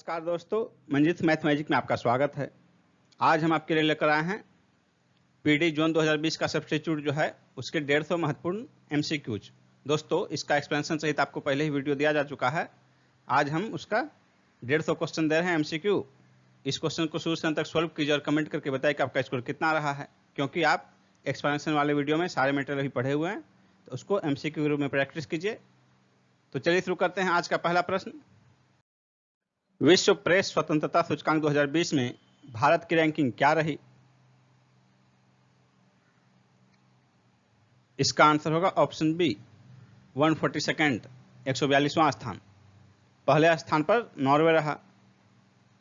नमस्कार दोस्तों, मंजित मैथमेटिक्स में आपका स्वागत है। आज हम आपके लिए लेकर आए हैं पीडी जोन 2020 का सब्स्टिट्यूट जो है उसके 150 महत्वपूर्ण एमसीक्यूज। दोस्तों, इसका एक्सप्लेनेशन सहित आपको पहले ही वीडियो दिया जा चुका है। आज हम उसका 150 क्वेश्चन दे रहे हैं एमसीक्यू। इस क्वेश्चन को शुरू से अंत तक सॉल्व कीजिए और कमेंट करके बताइए कि आपका स्कोर कितना रहा है, क्योंकि आप एक्सप्लेनेशन वाले वीडियो में सारे मटेरियल अभी पढ़े हुए हैं, तो उसको एमसीक्यू रूप में प्रैक्टिस कीजिए। तो चलिए शुरू करते हैं। आज का पहला प्रश्न, विश्व प्रेस स्वतंत्रता सूचकांक 2020 में भारत की रैंकिंग क्या रही? इसका आंसर होगा ऑप्शन बी 142nd 142वां स्थान। पहले स्थान पर नॉर्वे रहा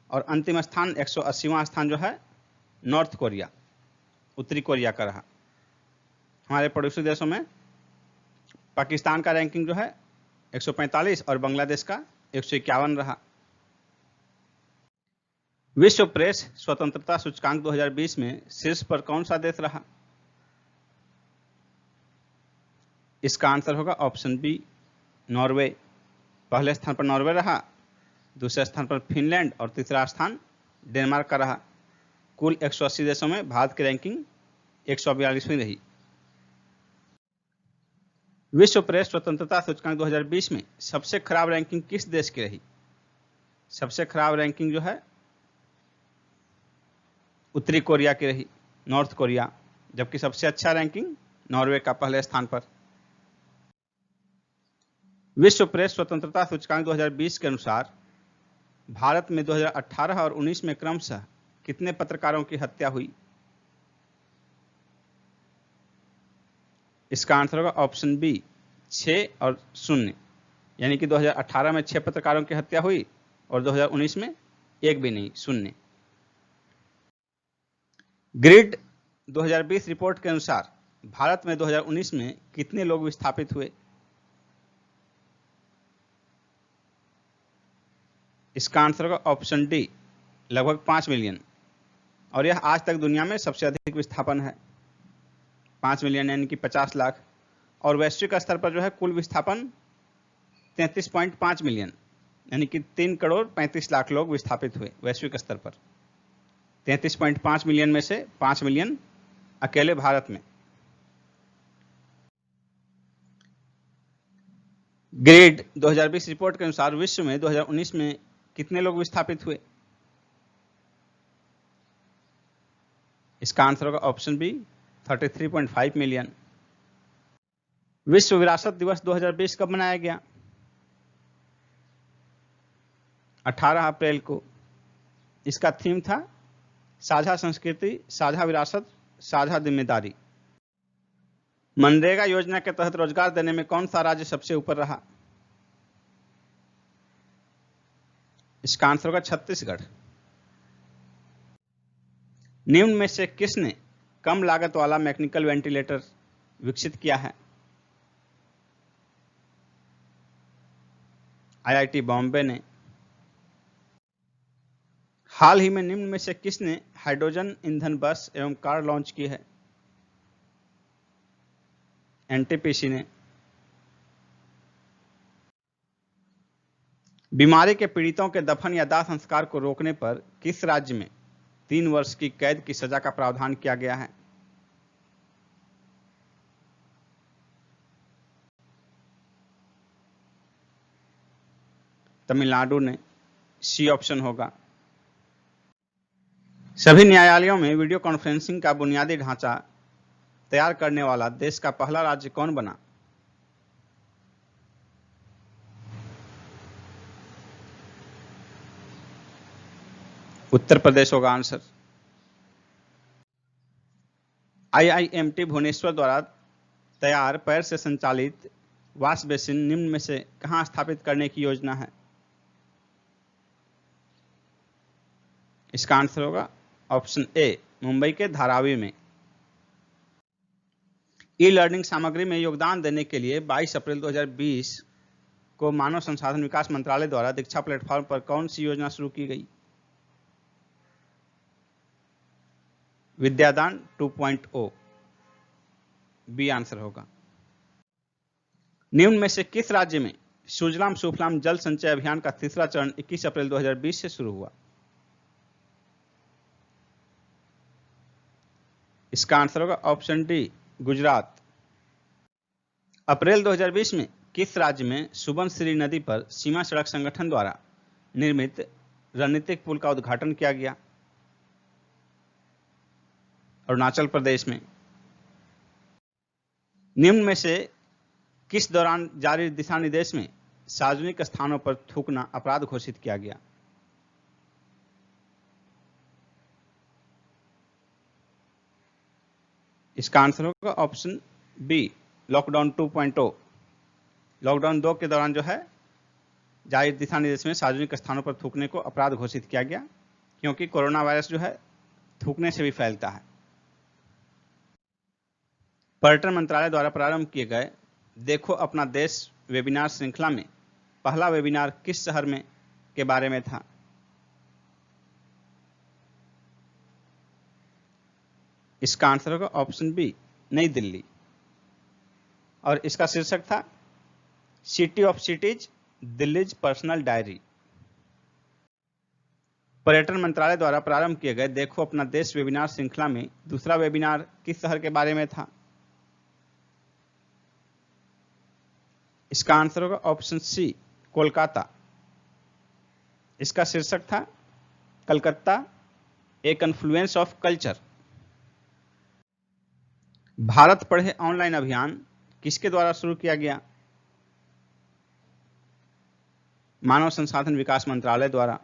और अंतिम स्थान 180वां स्थान जो है नॉर्थ कोरिया, उत्तरी कोरिया का रहा। हमारे पड़ोसी देशों में पाकिस्तान का रैंकिंग जो है 145 और बांग्लादेश का 151 रहा। विश्व प्रेस स्वतंत्रता सूचकांक 2020 में शीर्ष पर कौन सा देश रहा? इसका आंसर होगा ऑप्शन बी नॉर्वे। पहले स्थान पर नॉर्वे रहा, दूसरे स्थान पर फिनलैंड और तीसरा स्थान डेनमार्क का रहा। कुल 180 देशों में भारत की रैंकिंग 142वीं रही। विश्व प्रेस स्वतंत्रता सूचकांक 2020 में सबसे खराब रैंकिंग किस देश की रही? सबसे खराब रैंकिंग जो है उत्तरी कोरिया की रही, नॉर्थ कोरिया, जबकि सबसे अच्छा रैंकिंग नॉर्वे का पहले स्थान पर। विश्व प्रेस स्वतंत्रता सूचकांक 2020 के अनुसार भारत में 2018 और 19 में क्रमशः कितने पत्रकारों की हत्या हुई? इसका आंसर होगा ऑप्शन बी 6 और 0, यानी कि 2018 में 6 पत्रकारों की हत्या हुई और 2019 में एक भी नहीं, 0। ग्रिड 2020 रिपोर्ट के अनुसार भारत में 2019 में कितने लोग विस्थापित हुए? इसका आंसर होगा ऑप्शन डी लगभग 5 मिलियन, और यह आज तक दुनिया में सबसे अधिक विस्थापन है। 5 मिलियन यानी कि 50 लाख, और वैश्विक स्तर पर जो है कुल विस्थापन 33.5 मिलियन यानी कि 3 करोड़ 35 लाख लोग विस्थापित हुए वैश्विक स्तर पर। 33.5 मिलियन में से 5 मिलियन अकेले भारत में। ग्रिड 2020 रिपोर्ट के अनुसार विश्व में 2019 में कितने लोग विस्थापित हुए? इसका आंसर होगा ऑप्शन बी 33.5 मिलियन। विश्व विरासत दिवस 2020 कब मनाया गया? 18 अप्रैल को। इसका थीम था साझा संस्कृति, साझा विरासत, साझा जिम्मेदारी। मनरेगा योजना के तहत रोजगार देने में कौन सा राज्य सबसे ऊपर रहा? इसका आंसर होगा छत्तीसगढ़। निम्न में से किसने कम लागत वाला मैकेनिकल वेंटिलेटर विकसित किया है? आईआईटी बॉम्बे ने। हाल ही में निम्न में से किसने हाइड्रोजन ईंधन बस एवं कार लॉन्च की है? एनटीपीसी ने। बीमारी के पीड़ितों के दफन या दाह संस्कार को रोकने पर किस राज्य में 3 वर्ष की कैद की सजा का प्रावधान किया गया है? तमिलनाडु ने। सी ऑप्शन होगा। सभी न्यायालयों में वीडियो कॉन्फ्रेंसिंग का बुनियादी ढांचा तैयार करने वाला देश का पहला राज्य कौन बना? उत्तर प्रदेश होगा आंसर। आईआईएमटी भुवनेश्वर द्वारा तैयार पैर से संचालित वॉश बेसिन निम्न में से कहां स्थापित करने की योजना है? इसका आंसर होगा ऑप्शन ए मुंबई के धारावी में। ई लर्निंग सामग्री में योगदान देने के लिए 22 अप्रैल 2020 को मानव संसाधन विकास मंत्रालय द्वारा दीक्षा प्लेटफॉर्म पर कौन सी योजना शुरू की गई? विद्यादान 2.0 बी आंसर होगा। निम्न में से किस राज्य में सुजलाम सुफलाम जल संचय अभियान का तीसरा चरण 21 अप्रैल 2020 से शुरू हुआ। इसका आंसर होगा ऑप्शन डी, गुजरात। अप्रैल 2020 में किस राज्य में सुबनसिरी नदी पर सीमा सड़क संगठन द्वारा निर्मित रणनीतिक पुल का उद्घाटन किया गया? अरुणाचल प्रदेश में। निम्न में से किस दौरान जारी दिशा निर्देश में सार्वजनिक स्थानों पर थूकना अपराध घोषित किया गया? इसका आंसर होगा ऑप्शन बी, लॉकडाउन 2.0। लॉकडाउन 2 के दौरान जो है जारी दिशा निर्देश में सार्वजनिक स्थानों पर थूकने को अपराध घोषित किया गया, क्योंकि कोरोना वायरस जो है थूकने से भी फैलता है। पर्यटन मंत्रालय द्वारा प्रारंभ किए गए देखो अपना देश वेबिनार श्रृंखला में पहला वेबिनार किस शहर में के बारे में था? इसका आंसर होगा ऑप्शन बी, नई दिल्ली। और इसका शीर्षक था city of cities, Delhi's personal diary. पर्यटन मंत्रालय द्वारा प्रारंभ किए गए देखो अपना देश वेबिनार श्रृंखला में दूसरा वेबिनार किस शहर के बारे में था? इसका आंसर होगा ऑप्शन सी, कोलकाता। इसका शीर्षक था कलकत्ता, ए कन्फ्लुएंस ऑफ कल्चर। भारत पढ़े ऑनलाइन अभियान किसके द्वारा शुरू किया गया? मानव संसाधन विकास मंत्रालय द्वारा।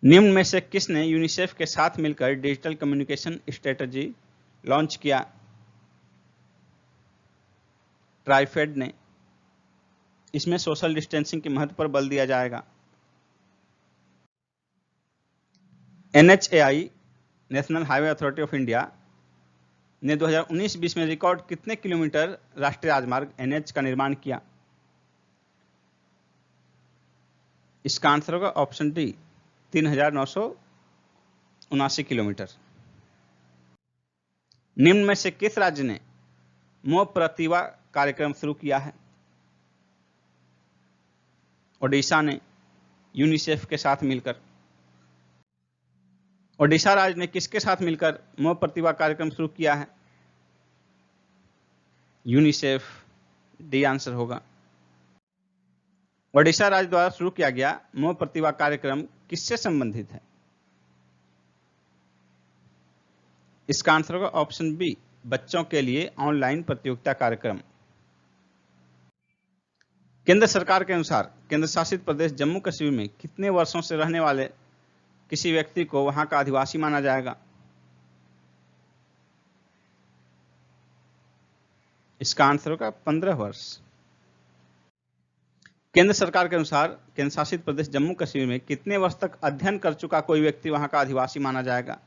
निम्न में से किसने यूनिसेफ के साथ मिलकर डिजिटल कम्युनिकेशन स्ट्रेटजी लॉन्च किया? ट्राइफेड ने। इसमें सोशल डिस्टेंसिंग के महत्व पर बल दिया जाएगा। NHAI, national highway authority of India ने 2019-20 में रिकॉर्ड कितने किलोमीटर राष्ट्रीय राजमार्ग NH का निर्माण किया? इसका आंसर होगा ऑप्शन डी, 3,979 किलोमीटर। निम्न में से किस राज्य ने मोह प्रतिभा कार्यक्रम शुरू किया है? ओडिशा ने, यूनिसेफ के साथ मिलकर। ओडिशा राज्य ने किसके साथ मिलकर मोह प्रतिभा कार्यक्रम शुरू किया है? यूनिसेफ, डी आंसर होगा। ओडिशा राज्य द्वारा शुरू किया गया मोह प्रतिभा कार्यक्रम किससे संबंधित है? इसका आंसर होगा ऑप्शन बी, बच्चों के लिए ऑनलाइन प्रतियोगिता कार्यक्रम। केंद्र सरकार के अनुसार केंद्र शासित प्रदेश जम्मू कश्मीर में कितने वर्षों से रहने वाले किसी व्यक्ति को वहां का आदिवासी माना जाएगा? इसका आंसर होगा 15 वर्ष। केंद्र सरकार के अनुसार केंद्र शासित प्रदेश जम्मू कश्मीर में कितने वर्ष तक अध्ययन कर चुका कोई व्यक्ति वहां का आदिवासी माना जाएगा?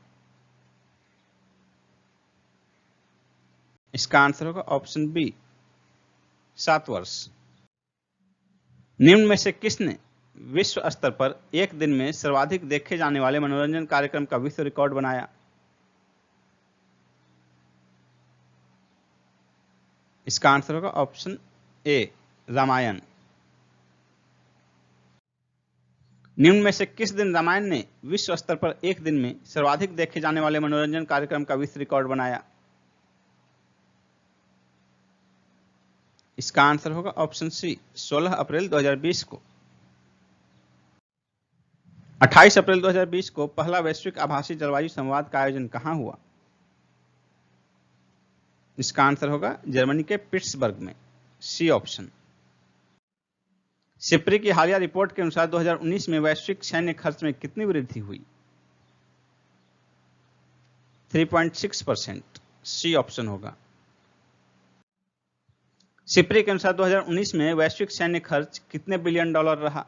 इसका आंसर होगा ऑप्शन बी, 7 वर्ष। निम्न में से किसने विश्व स्तर पर एक दिन में सर्वाधिक देखे जाने वाले मनोरंजन कार्यक्रम का विश्व रिकॉर्ड बनाया? इसका आंसर होगा ऑप्शन ए, रामायण। निम्न में से किस दिन रामायण ने विश्व स्तर पर एक दिन में सर्वाधिक देखे जाने वाले मनोरंजन कार्यक्रम का विश्व रिकॉर्ड बनाया? इसका आंसर होगा ऑप्शन सी, 16 अप्रैल 2020 को। 28 अप्रैल 2020 को पहला वैश्विक आभासी जलवायु संवाद का आयोजन कहां हुआ? इसका आंसर होगा जर्मनी के पिट्सबर्ग में, सी ऑप्शन। सिप्री की हालिया रिपोर्ट के अनुसार 2019 में वैश्विक सैन्य खर्च में कितनी वृद्धि हुई? 3.6%, सी ऑप्शन होगा। सिप्री के अनुसार 2019 में वैश्विक सैन्य खर्च कितने बिलियन डॉलर रहा?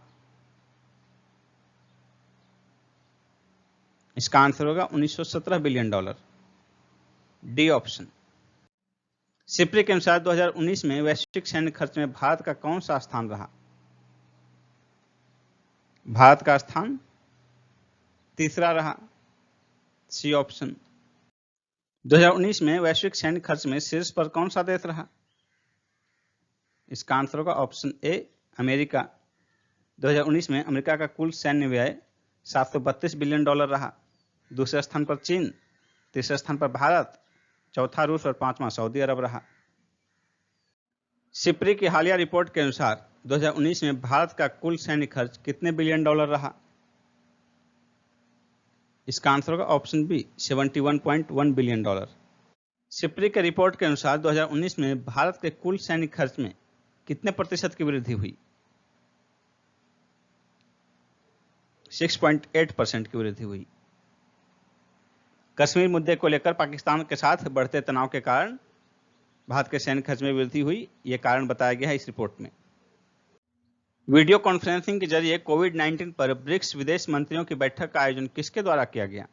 इसका आंसर होगा 1917 billion dollar, D option. SIPRI के अनुसार 2019 में वैश्विक सैन्य खर्च में भारत का कौन सा स्थान रहा? भारत का स्थान तीसरा रहा, सी ऑप्शन। 2019 में वैश्विक सैन्य खर्च में शीर्ष पर कौन सा देश रहा? इसका आंसर होगा ऑप्शन ए अमेरिका। 2019 में अमेरिका का कुल सैन्य व्यय $732 बिलियन रहा। दूसरे स्थान पर चीन, तीसरे स्थान पर भारत, चौथा रूस और पांचवां सऊदी अरब रहा। सिप्री की हालिया रिपोर्ट के अनुसार 2019 में भारत का कुल सैन्य खर्च कितने बिलियन डॉलर रहा? इसका आंसर होगा ऑप्शन बी $71.1 बिलियन। सिप्री के रिपोर्ट के अनुसार 2019 में भारत के कुल सैन्य खर्च में कितने प्रतिशत की वृद्धि हुई? 6.8% की वृद्धि हुई। कश्मीर मुद्दे को लेकर पाकिस्तान के साथ बढ़ते तनाव के कारण भारत के सैन्य खर्च में वृद्धि हुई, यह कारण बताया गया है इस रिपोर्ट में। वीडियो कॉन्फ्रेंसिंग के जरिए कोविड-19 पर ब्रिक्स विदेश मंत्रियों की बैठक का आयोजन किसके द्वारा किया गया?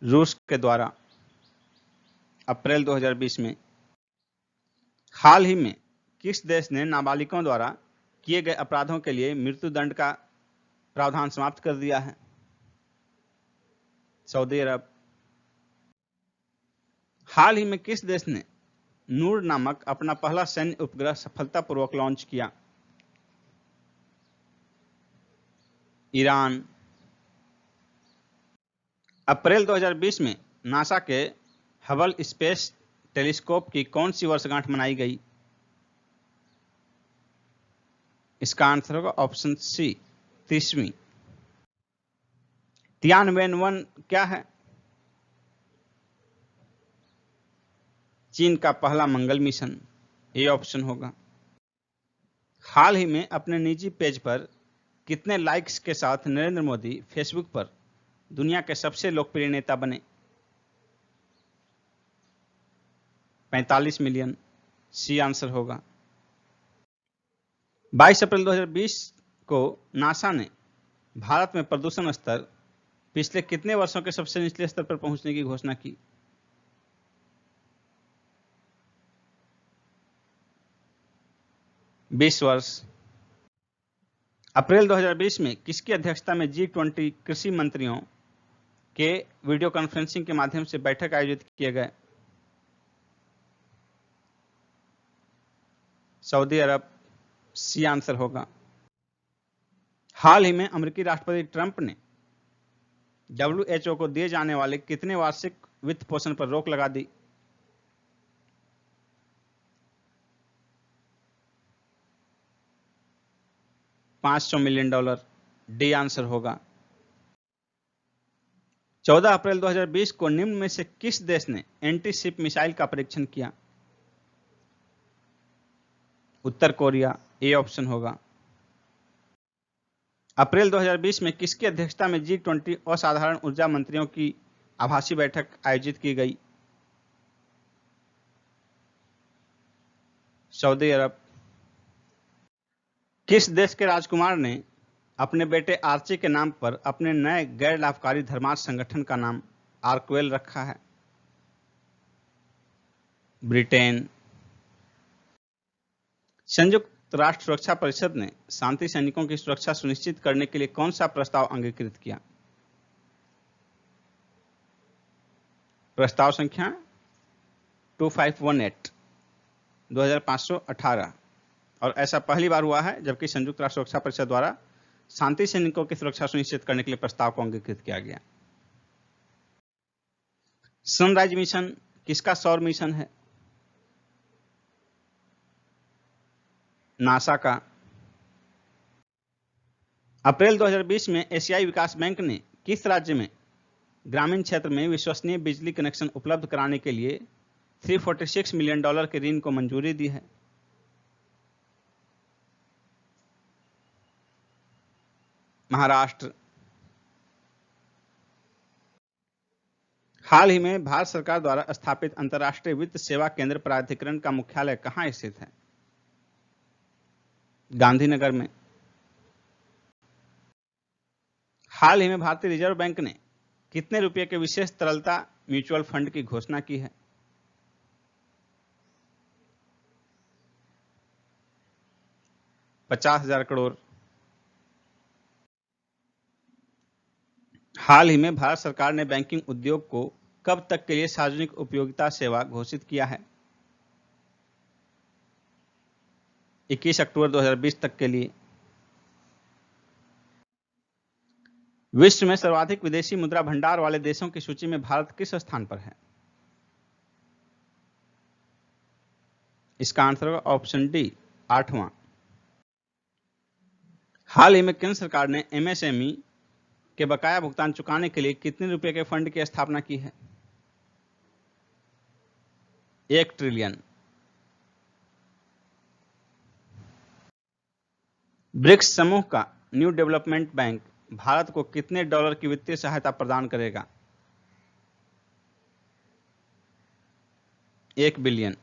रूस के द्वारा अप्रैल 2020 में। हाल ही में किस देश ने नाबालिगों द्वारा किए गए अपराधों के लिए मृत्युदंड का प्रावधान समाप्त कर दिया है? सऊदी अरब। हाल ही में किस देश ने नूर नामक अपना पहला सैन्य उपग्रह सफलतापूर्वक लॉन्च किया? ईरान। अप्रैल 2020 में नासा के हबल स्पेस टेलीस्कोप की कौन सी वर्षगांठ मनाई गई? इसका आंसर होगा ऑप्शन सी 30वीं। तियानवेन-1 क्या है? चीन का पहला मंगल मिशन, ये ऑप्शन होगा। हाल ही में अपने निजी पेज पर कितने लाइक्स के साथ नरेंद्र मोदी फेसबुक पर दुनिया के सबसे लोकप्रिय नेता बने? 45 मिलियन, सी आंसर होगा। 22 अप्रैल 2020 को नासा ने भारत में प्रदूषण स्तर पिछले कितने वर्षों के सबसे निचले स्तर पर पहुंचने की घोषणा की? 20 वर्ष। अप्रैल 2020 में किसकी अध्यक्षता में G20 कृषि मंत्रियों के वीडियो कॉन्फ्रेंसिंग के माध्यम से बैठक आयोजित किए गए? सऊदी अरब, सी आंसर होगा। हाल ही में अमेरिकी राष्ट्रपति ट्रंप ने WHO को दिए जाने वाले कितने वार्षिक वित्त पोषण पर रोक लगा दी? $500 मिलियन, डी आंसर होगा। 14 अप्रैल 2020 को निम्न में से किस देश ने एंटी शिप मिसाइल का परीक्षण किया? उत्तर कोरिया, ए ऑप्शन होगा। अप्रैल 2020 में किसकी अध्यक्षता में G20 असाधारण ऊर्जा मंत्रियों की आभासी बैठक आयोजित की गई? सऊदी अरब। किस देश के राजकुमार ने अपने बेटे आर्ची के नाम पर अपने नए गैर लाभकारी धर्मार्थ संगठन का नाम आर्कवेल रखा है? ब्रिटेन। संयुक्त राष्ट्र सुरक्षा परिषद ने शांति सैनिकों की सुरक्षा सुनिश्चित करने के लिए कौन सा प्रस्ताव अंगीकृत किया? प्रस्ताव संख्या 2518 2518। और ऐसा पहली बार हुआ है जबकि संयुक्त राष्ट्र सुरक्षा परिषद द्वारा शांति सैनिकों की सुरक्षा सुनिश्चित करने के लिए प्रस्ताव को अंगीकृत किया गया। सनराइज मिशन किसका सौर मिशन है? नासा का। अप्रैल 2020 में एशियाई विकास बैंक ने किस राज्य में ग्रामीण क्षेत्र में विश्वसनीय बिजली कनेक्शन उपलब्ध कराने के लिए $346 मिलियन के ऋण को मंजूरी दी है? महाराष्ट्र। हाल ही में भारत सरकार द्वारा स्थापित अंतर्राष्ट्रीय वित्त सेवा केंद्र प्राधिकरण का मुख्यालय कहां स्थित है? गांधीनगर में। हाल ही में भारतीय रिजर्व बैंक ने कितने रुपए के विशेष तरलता म्यूचुअल फंड की घोषणा की है? 50,000 करोड़। हाल ही में भारत सरकार ने बैंकिंग उद्योग को कब तक के लिए सार्वजनिक उपयोगिता सेवा घोषित किया है? 21 अक्टूबर 2020 तक के लिए। विश्व में सर्वाधिक विदेशी मुद्रा भंडार वाले देशों की सूची में भारत किस स्थान पर है? इसका आंसर होगा ऑप्शन डी, 8वां। हाल ही में केंद्र सरकार ने एमएसएमई के बकाया भुगतान चुकाने के लिए कितने रुपए के फंड की स्थापना की है? 1 ट्रिलियन। ब्रिक्स समूह का न्यू डेवलपमेंट बैंक भारत को कितने डॉलर की वित्तीय सहायता प्रदान करेगा? 1 बिलियन।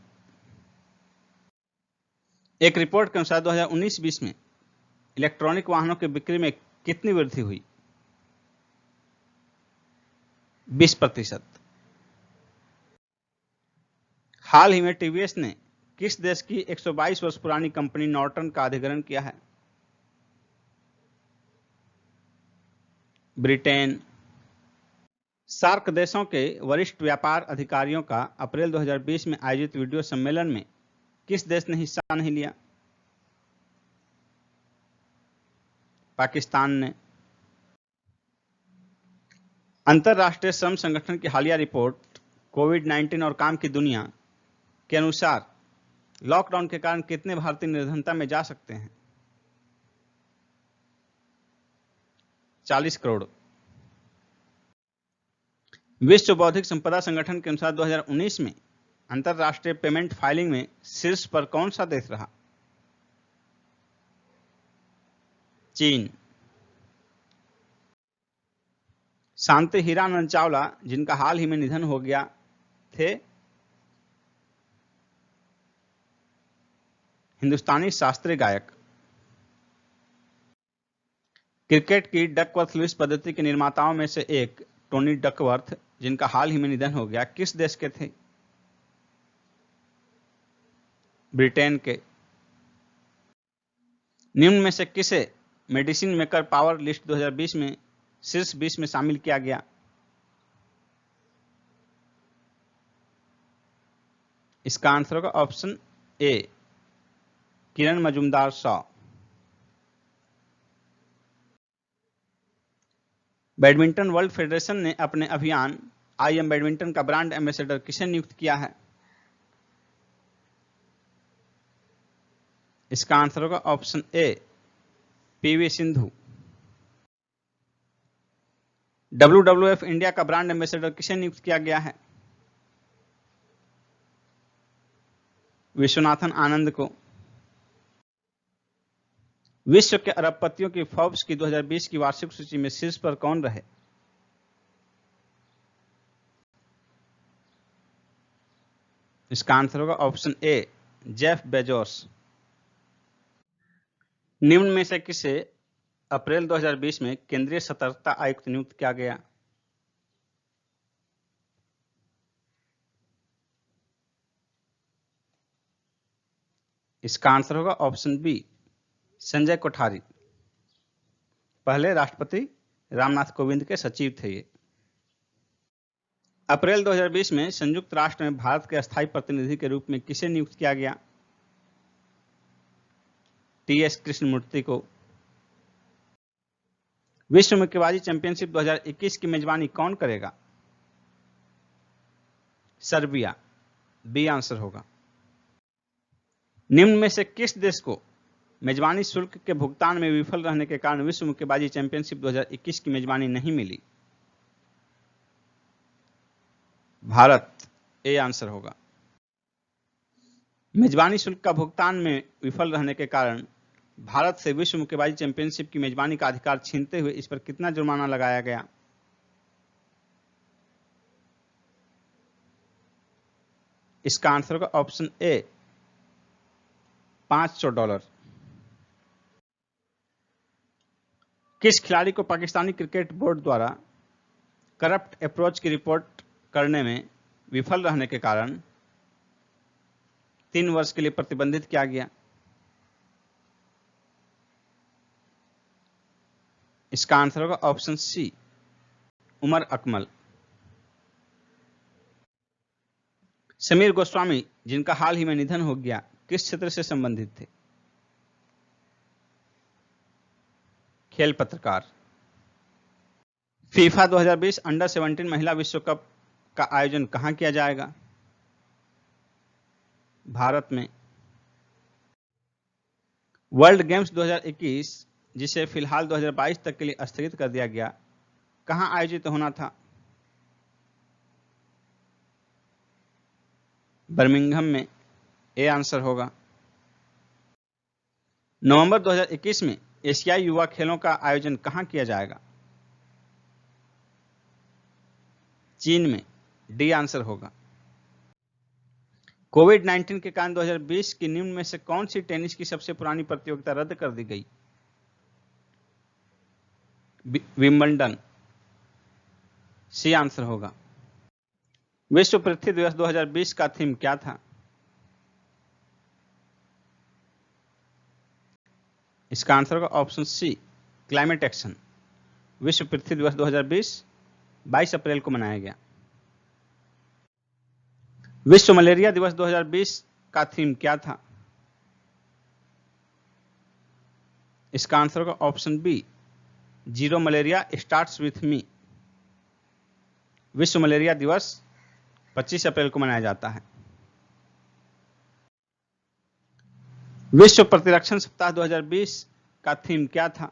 एक रिपोर्ट के अनुसार 2019-20 में इलेक्ट्रॉनिक वाहनों की बिक्री में कितनी वृद्धि हुई? 20%। हाल ही में टीवीएस ने किस देश की 122 वर्ष पुरानी कंपनी नॉर्टन का अधिग्रहण किया है? ब्रिटेन। सार्क देशों के वरिष्ठ व्यापार अधिकारियों का अप्रैल 2020 में आयोजित वीडियो सम्मेलन में किस देश ने हिस्सा नहीं लिया? पाकिस्तान ने। अंतर्राष्ट्रीय श्रम संगठन की हालिया रिपोर्ट कोविड-19 और काम की दुनिया के अनुसार लॉकडाउन के कारण कितने भारतीय निर्धनता में जा सकते हैं? 40 करोड़। विश्व बौद्धिक संपदा संगठन के अनुसार 2019 में अंतर्राष्ट्रीय पेमेंट फाइलिंग में शीर्ष पर कौन सा देश रहा? चीन। शांति हीरानंद चावला जिनका हाल ही में निधन हो गया थे हिंदुस्तानी शास्त्रीय गायक। क्रिकेट की डकवर्थ लुईस पद्धति के निर्माताओं में से एक टोनी डकवर्थ जिनका हाल ही में निधन हो गया किस देश के थे? ब्रिटेन के। निम्न में से किसे मेडिसिन मेकर पावर लिस्ट 2020 में शीर्ष 20 में शामिल किया गया? इसका आंसर होगा ऑप्शन ए, किरण Majumdar Shaw. Badminton world federation ने अपने अभियान आई एम बैडमिंटन का ब्रांड एम्बेसडर किसे नियुक्त किया है? इसका आंसर होगा ऑप्शन ए, पीवी सिंधु। WWF इंडिया का ब्रांड एम्बेसडर किसे नियुक्त किया गया है? विश्वनाथन आनंद को। विश्व के अरबपतियों की फोर्ब्स की 2020 की वार्षिक सूची में शीर्ष पर कौन रहे? इसका आंसर होगा ऑप्शन ए, जेफ बेजोस। निम्न में से किसे अप्रैल 2020 में केंद्रीय सतर्कता आयुक्त नियुक्त किया गया? इसका आंसर होगा ऑप्शन बी, संजय कोठारी। पहले राष्ट्रपति रामनाथ कोविंद के सचिव थे ये। अप्रैल 2020 में संयुक्त राष्ट्र में भारत के अस्थायी प्रतिनिधि के रूप में किसे नियुक्त किया गया? टीएस कृष्णमूर्ति को। विश्व मुक्केबाजी चैंपियनशिप 2021 की मेजबानी कौन करेगा? सर्बिया। बी आंसर होगा। निम्न में से किस देश को मेजबानी शुल्क के भुगतान में विफल रहने के कारण विश्व मुक्केबाजी चैंपियनशिप 2021 की मेजबानी नहीं मिली? भारत। ए आंसर होगा। मेजबानी शुल्क का भुगतान में विफल रहने के कारण भारत से विश्व मुक्केबाजी चैंपियनशिप की मेजबानी का अधिकार छीनते हुए इस पर कितना जुर्माना लगाया गया? इसका आंसर होगा ऑप्शन ए, $500। किस खिलाड़ी को पाकिस्तानी क्रिकेट बोर्ड द्वारा करप्ट अप्रोच की रिपोर्ट करने में विफल रहने के कारण 3 वर्ष के लिए प्रतिबंधित किया गया? इसका आंसर होगा ऑप्शन सी, उमर अकमल। समीर गोस्वामी, जिनका हाल ही में निधन हो गया, किस क्षेत्र से संबंधित थे? खेल पत्रकार। फीफा 2020 अंडर 17 महिला विश्व कप का आयोजन कहां किया जाएगा? भारत में। वर्ल्ड गेम्स 2021, जिसे फिलहाल 2022 तक के लिए स्थगित कर दिया गया, कहां आयोजित होना था? बर्मिंघम में। ए आंसर होगा। नवंबर 2021 में एशियाई युवा खेलों का आयोजन कहां किया जाएगा? चीन में। डी आंसर होगा। कोविड-19 के कारण 2020 की निम्न में से कौन सी टेनिस की सबसे पुरानी प्रतियोगिता रद्द कर दी गई? विंबलडन। सी आंसर होगा। विश्व पृथ्वी दिवस 2020 का थीम क्या था? इसका आंसर होगा ऑप्शन सी, क्लाइमेट एक्शन। विश्व पृथ्वी दिवस 2020 22 अप्रैल को मनाया गया। विश्व मलेरिया दिवस 2020 का थीम क्या था? इसका आंसर होगा option B, zero malaria starts with me. विश्व मलेरिया दिवस 25 अप्रैल को मनाया जाता है। विश्व प्रतिरक्षण सप्ताह 2020 का थीम क्या था?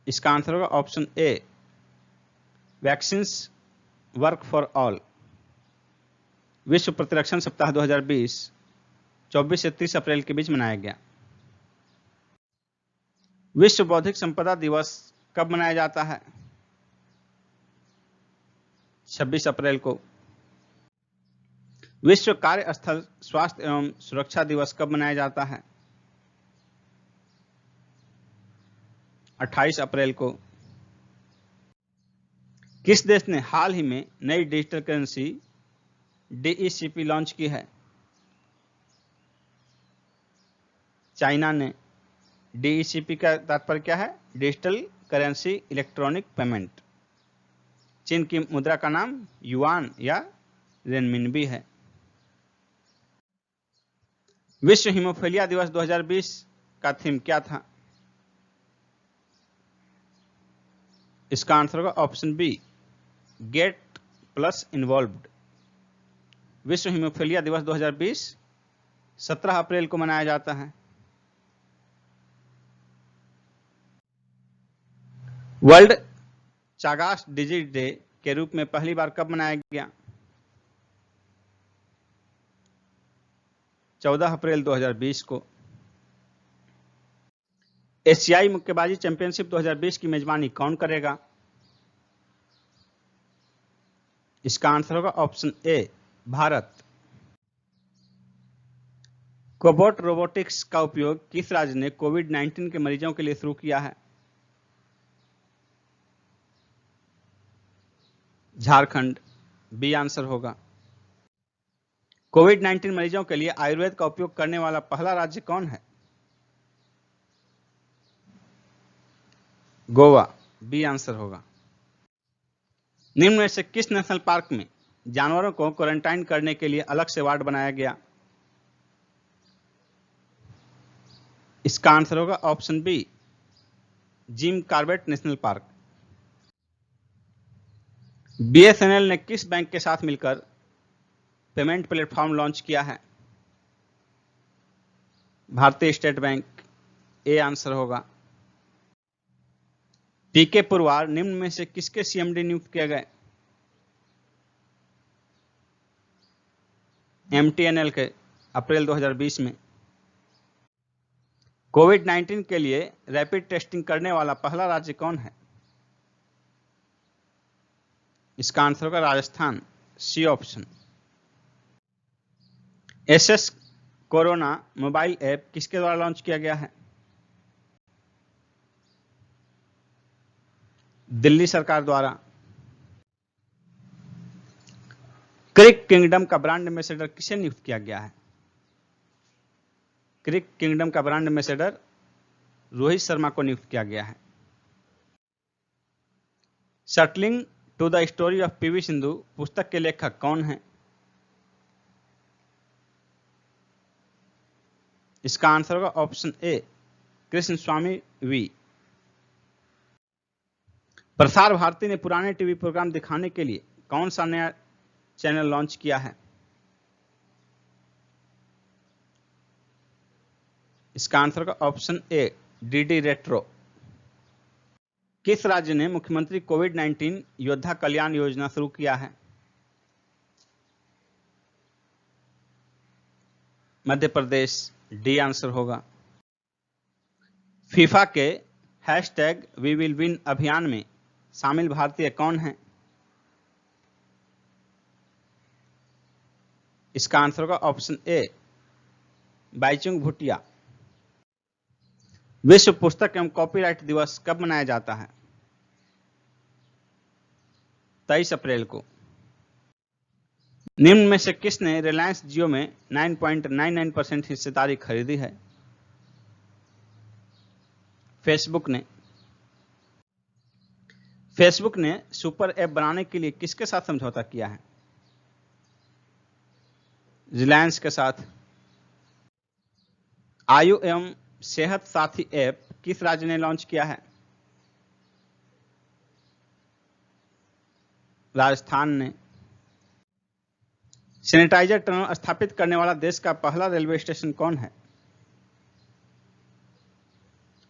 इसका आंसर होगा option A, vaccines work for all. विश्व प्रतिरक्षण सप्ताह 2020 24 से 30 अप्रैल के बीच मनाया गया। विश्व बौद्धिक संपदा दिवस कब मनाया जाता है? 26 अप्रैल को। विश्व कार्यस्थल स्वास्थ्य एवं सुरक्षा दिवस कब मनाया जाता है? 28 अप्रैल को। किस देश ने हाल ही में नई डिजिटल करेंसी DECP लॉन्च की है? चाइना ने। DECP का तात्पर्य क्या है? Digital currency electronic payment. चीन की मुद्रा का नाम युआन या रेनमिनबी है। विश्व हीमोफीलिया दिवस 2020 का थीम क्या था? इसका आंसर होगा option B, get plus involved. विश्व हीमोफीलिया दिवस 2020 17 अप्रैल को मनाया जाता है। वर्ल्ड चागास डिजीज डे के रूप में पहली बार कब मनाया गया? 14 अप्रैल 2020 को। एशियाई मुक्केबाजी चैंपियनशिप 2020 की मेजबानी कौन करेगा? इसका आंसर होगा ऑप्शन ए, भारत। कोबोट रोबोटिक्स का उपयोग किस राज्य ने कोविड-19 के मरीजों के लिए शुरू किया है? झारखंड। बी आंसर होगा। कोविड-19 मरीजों के लिए आयुर्वेद का उपयोग करने वाला पहला राज्य कौन है? गोवा। बी आंसर होगा। निम्न में से किस नेशनल पार्क में जानवरों को क्वारंटाइन करने के लिए अलग से वार्ड बनाया गया? इसका आंसर होगा option B, Jim Corbett National Park. BSNL ने किस बैंक के साथ मिलकर पेमेंट प्लेटफॉर्म लॉन्च किया है? भारतीय स्टेट बैंक। ए आंसर होगा। पीके पुरवार निम्न में से किसके CMD नियुक्त किए गए? MTNL के, अप्रैल 2020 में। कोविड-19 के लिए रैपिड टेस्टिंग करने वाला पहला राज्य कौन है? इसका आंसर होगा Rajasthan. C option. SS corona mobile app किसके द्वारा लॉन्च किया गया है? दिल्ली सरकार द्वारा। क्रिक किंगडम का ब्रांड एम्बेसडर किसे नियुक्त किया गया है? क्रिक किंगडम का ब्रांड एम्बेसडर रोहित शर्मा को नियुक्त किया गया है। Shuttling to the story of PV Sindhu पुस्तक के लेखक कौन हैं? इसका आंसर होगा option A, Krishnaswamy V. Prasar Bharati ने पुराने टीवी प्रोग्राम दिखाने के लिए कौन सा नया चैनल लॉन्च किया है? इसका आंसर होगा ऑप्शन ए, डीडी रेट्रो। किस राज्य ने मुख्यमंत्री कोविड-19 योद्धा कल्याण योजना शुरू किया है? मध्य प्रदेश, डी आंसर होगा। फीफा के हैशटैग वी विल विन अभियान में शामिल भारतीय कौन हैं? इसका आंसर होगा ऑप्शन ए, बाईचुंग भूटिया। विश्व पुस्तक एवं कॉपीराइट दिवस कब मनाया जाता है? 23 अप्रैल को। निम्न में से किसने रिलायंस जियो में 9.99% हिस्सेदारी खरीदी है? फेसबुक ने। फेसबुक ने सुपर ऐप बनाने के लिए किसके साथ समझौता किया है? रिलायंस के साथ। आयु एवं सेहत साथी ऐप किस राज्य ने लॉन्च किया है? राजस्थान ने। सैनिटाइजर टनल स्थापित करने वाला देश का पहला रेलवे स्टेशन कौन है?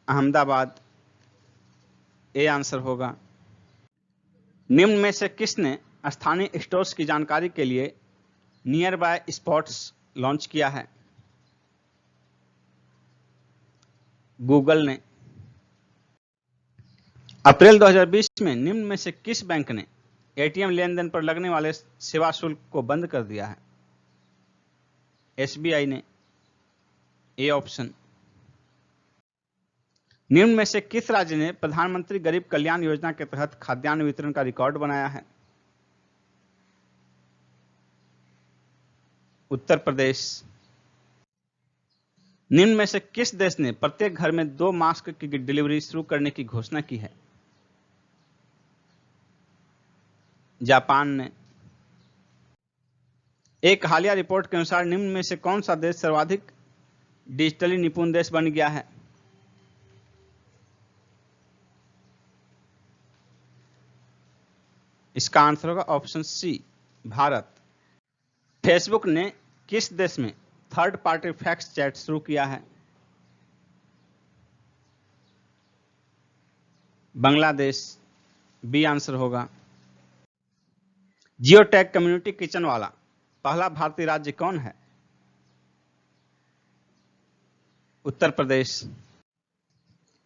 अहमदाबाद, ए आंसर होगा। निम्न में से किसने स्थानीय स्टोर्स की जानकारी के लिए नियर बाय स्पॉट्स लॉन्च किया है? गूगल ने। अप्रैल 2020 में निम्न में से किस बैंक ने एटीएम लेन देन पर लगने वाले सेवा शुल्क को बंद कर दिया है? एसबीआई ने, ए ऑप्शन। निम्न में से किस राज्य ने प्रधानमंत्री गरीब कल्याण योजना के तहत खाद्यान्न वितरण का रिकॉर्ड बनाया है? उत्तर प्रदेश। निम्न में से किस देश ने प्रत्येक घर में 2 मास्क की डिलीवरी शुरू करने की घोषणा की है? जापान ने। एक हालिया रिपोर्ट के अनुसार निम्न में से कौन सा देश सर्वाधिक डिजिटली निपुण देश बन गया है? इसका आंसर होगा ऑप्शन सी, भारत। फेसबुक ने किस देश में थर्ड पार्टी फैक्स चैट शुरू किया है? बांग्लादेश, बी आंसर होगा। जियोटैग कम्युनिटी किचन वाला पहला भारतीय राज्य कौन है? उत्तर प्रदेश।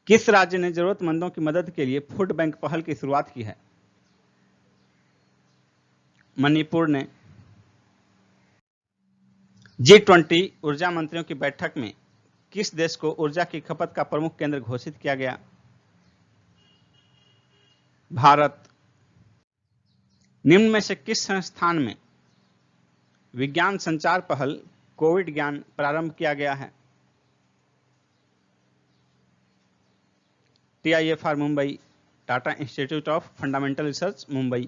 किस राज्य ने जरूरतमंदों की मदद के लिए फूड बैंक पहल की शुरुआत की है? मणिपुर ने। G20 ऊर्जा मंत्रियों की बैठक में किस देश को ऊर्जा की खपत का प्रमुख केंद्र घोषित किया गया? भारत। निम्न में से किस संस्थान में विज्ञान संचार पहल कोविड ज्ञान प्रारंभ किया गया है? TIFR Mumbai, Tata institute of fundamental research Mumbai.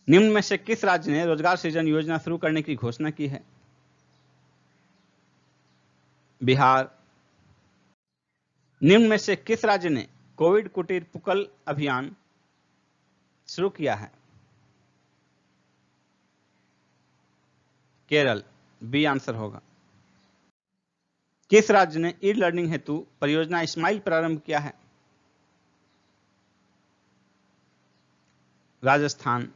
निम्न में से किस राज्य ने रोजगार सृजन योजना शुरू करने की घोषणा की है? बिहार। निम्न में से किस राज्य ने कोविड कुटीर पुकल अभियान शुरू किया है? केरल, बी आंसर होगा। किस राज्य ने ई लर्निंग हेतु परियोजना स्माइल प्रारंभ किया है? राजस्थान।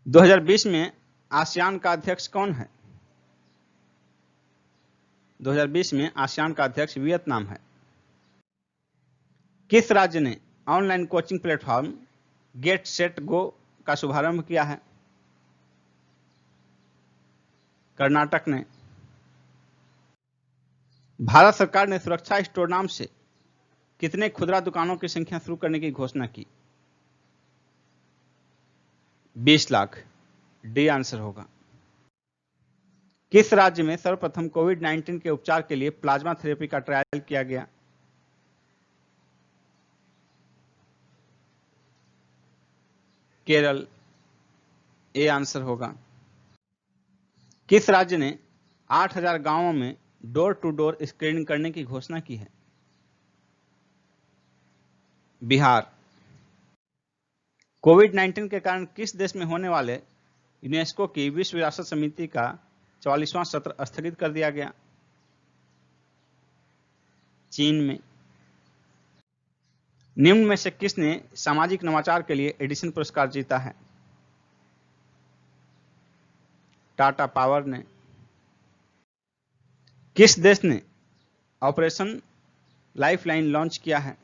2020 में आसियान का अध्यक्ष कौन है? 2020 में आसियान का अध्यक्ष वियतनाम है। किस राज्य ने online coaching platform get set go का शुभारंभ किया है? कर्नाटक ने। भारत सरकार ने सुरक्षा स्टोर नाम से कितने खुदरा दुकानों की संख्या शुरू करने की घोषणा की? 20 लाख, डी आंसर होगा। किस राज्य में सर्वप्रथम कोविड-19 के उपचार के लिए प्लाज्मा थेरेपी का ट्रायल किया गया? केरल, ए आंसर होगा। किस राज्य ने 8,000 गांवों में डोर टू डोर स्क्रीनिंग करने की घोषणा की है? बिहार। कोविड-19 के कारण किस देश में होने वाले यूनेस्को की विश्व विरासत समिति का 44वां सत्र स्थगित कर दिया गया? चीन में। निम्न में से किसने सामाजिक नवाचार के लिए एडिसन पुरस्कार जीता है? टाटा पावर ने। किस देश ने ऑपरेशन लाइफलाइन लॉन्च किया है?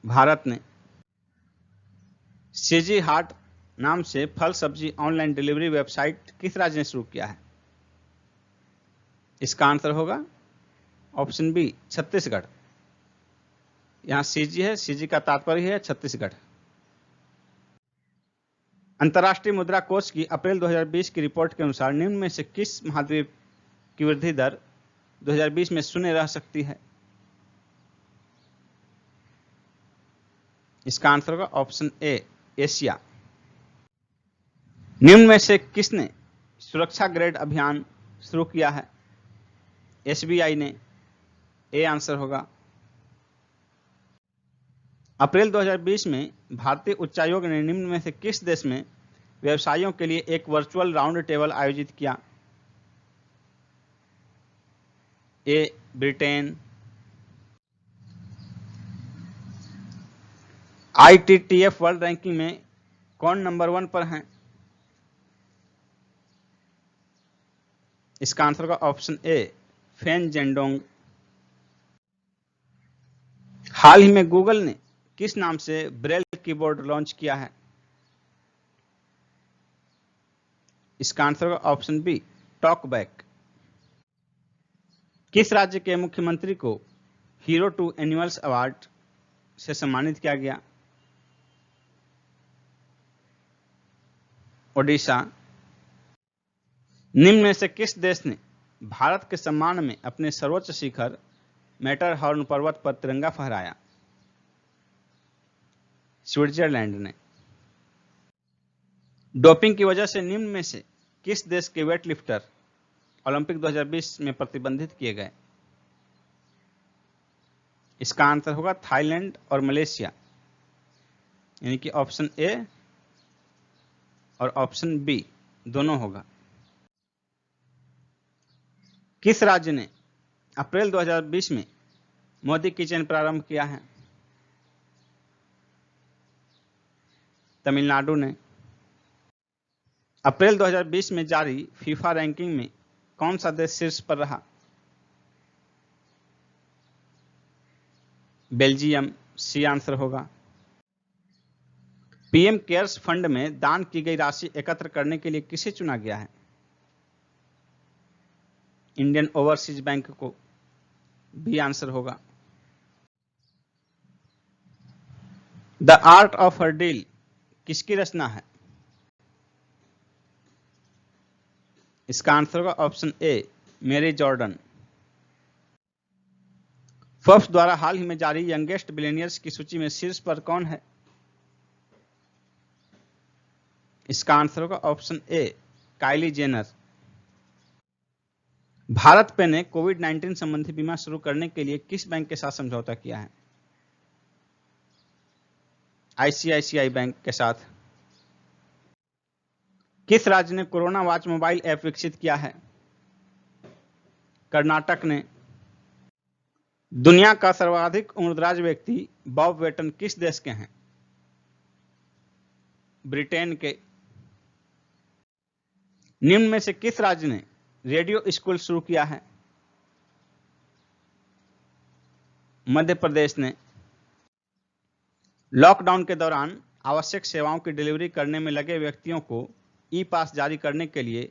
भारत ने। सीजी हाट नाम से फल सब्जी ऑनलाइन डिलीवरी वेबसाइट किस राज्य ने शुरू किया है? इसका आंसर होगा ऑप्शन बी, छत्तीसगढ़। यहां सीजी है, सीजी का तात्पर्य है छत्तीसगढ़। अंतर्राष्ट्रीय मुद्रा कोष की अप्रैल 2020 की रिपोर्ट के अनुसार निम्न में से किस महाद्वीप की वृद्धि दर 2020 में शून्य रह सकती है? इसका आंसर होगा ऑप्शन ए, एशिया। निम्न में से किसने सुरक्षा ग्रेड अभियान शुरू किया है? एसबीआई ने। ए आंसर होगा। अप्रैल 2020 में भारतीय उच्चायोग ने निम्न में से किस देश में व्यवसायियों के लिए एक वर्चुअल राउंड टेबल आयोजित किया? ए, ब्रिटेन। ITTF वर्ल्ड रैंकिंग में कौन नंबर 1 पर हैं? इसका आंसर होगा ऑप्शन ए, फेन जेंडोंग। हाल ही में गूगल ने किस नाम से ब्रेल कीबोर्ड लॉन्च किया है? इसका आंसर होगा ऑप्शन बी, टॉकबैक। किस राज्य के मुख्यमंत्री को हीरो टू एनिमल्स अवार्ड से सम्मानित किया गया? ओडिशा। निम्न में से किस देश ने भारत के सम्मान में अपने सर्वोच्च शिखर मैटरहॉर्न पर्वत पर तिरंगा फहराया? स्विट्जरलैंड ने। डोपिंग की वजह से निम्न में से किस देश के वेटलिफ्टर ओलंपिक 2020 में प्रतिबंधित किए गए? इसका आंसर होगा थाईलैंड और मलेशिया, यानी कि ऑप्शन ए और ऑप्शन बी दोनों होगा। किस राज्य ने अप्रैल 2020 में मोदी किचन प्रारंभ किया है? तमिलनाडु ने। अप्रैल 2020 में जारी फीफा रैंकिंग में कौन सा देश शीर्ष पर रहा? बेल्जियम। सी आंसर होगा। पीएम केयर्स फंड में दान की गई राशि एकत्र करने के लिए किसे चुना गया है? इंडियन ओवरसीज बैंक को। बी आंसर होगा। The art of her deal किसकी रचना है? इसका आंसर होगा ऑप्शन ए, मेरी जॉर्डन। फोर्ब्स द्वारा हाल ही में जारी यंगेस्ट बिलियनियर्स की सूची में शीर्ष पर कौन है? इसका आंसर होगा option A, Kylie Jenner. BharatPe ने कोविड-19 संबंधी बीमा शुरू करने के लिए किस बैंक के साथ समझौता किया है? आईसीआईसीआई बैंक के साथ। किस राज्य ने कोरोना वॉच मोबाइल ऐप विकसित किया है? कर्नाटक ने। दुनिया का सर्वाधिक उम्रदराज व्यक्ति बॉब वेटन किस देश के हैं? ब्रिटेन के। निम्न में से किस राज्य ने रेडियो स्कूल शुरू किया है? मध्य प्रदेश ने। लॉकडाउन के दौरान आवश्यक सेवाओं की डिलीवरी करने में लगे व्यक्तियों को ई पास जारी करने के लिए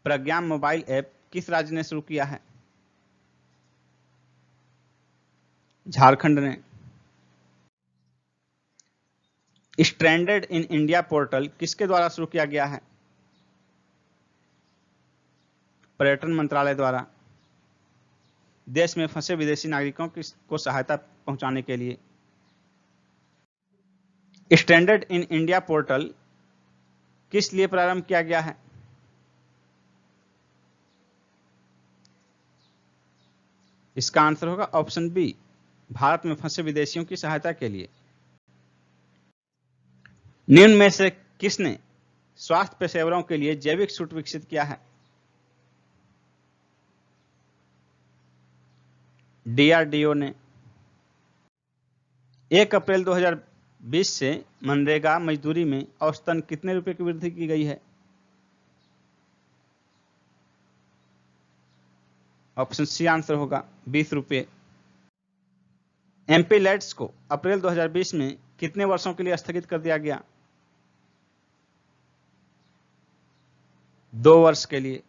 प्रज्ञान मोबाइल ऐप किस राज्य ने शुरू किया है? झारखंड ने। स्ट्रैंडेड इन इंडिया पोर्टल किसके द्वारा शुरू किया गया है? पर्यटन मंत्रालय द्वारा। देश में फंसे विदेशी नागरिकों को सहायता पहुंचाने के लिए। स्टैंडर्ड इन इंडिया पोर्टल किस लिए प्रारंभ किया गया है? इसका आंसर होगा ऑप्शन बी, भारत में फंसे विदेशियों की सहायता के लिए। निम्न में से किसने स्वास्थ्य पेशेवरों के लिए जैविक सूट विकसित किया है? डीआरडीओ ने। 1 अप्रैल 2020 से मनरेगा मजदूरी में औसतन कितने रुपए की वृद्धि की गई है? ऑप्शन सी आंसर होगा 20 रुपये। एमपी लैट्स को अप्रैल 2020 में कितने वर्षों के लिए स्थगित कर दिया गया? 2 वर्ष के लिए।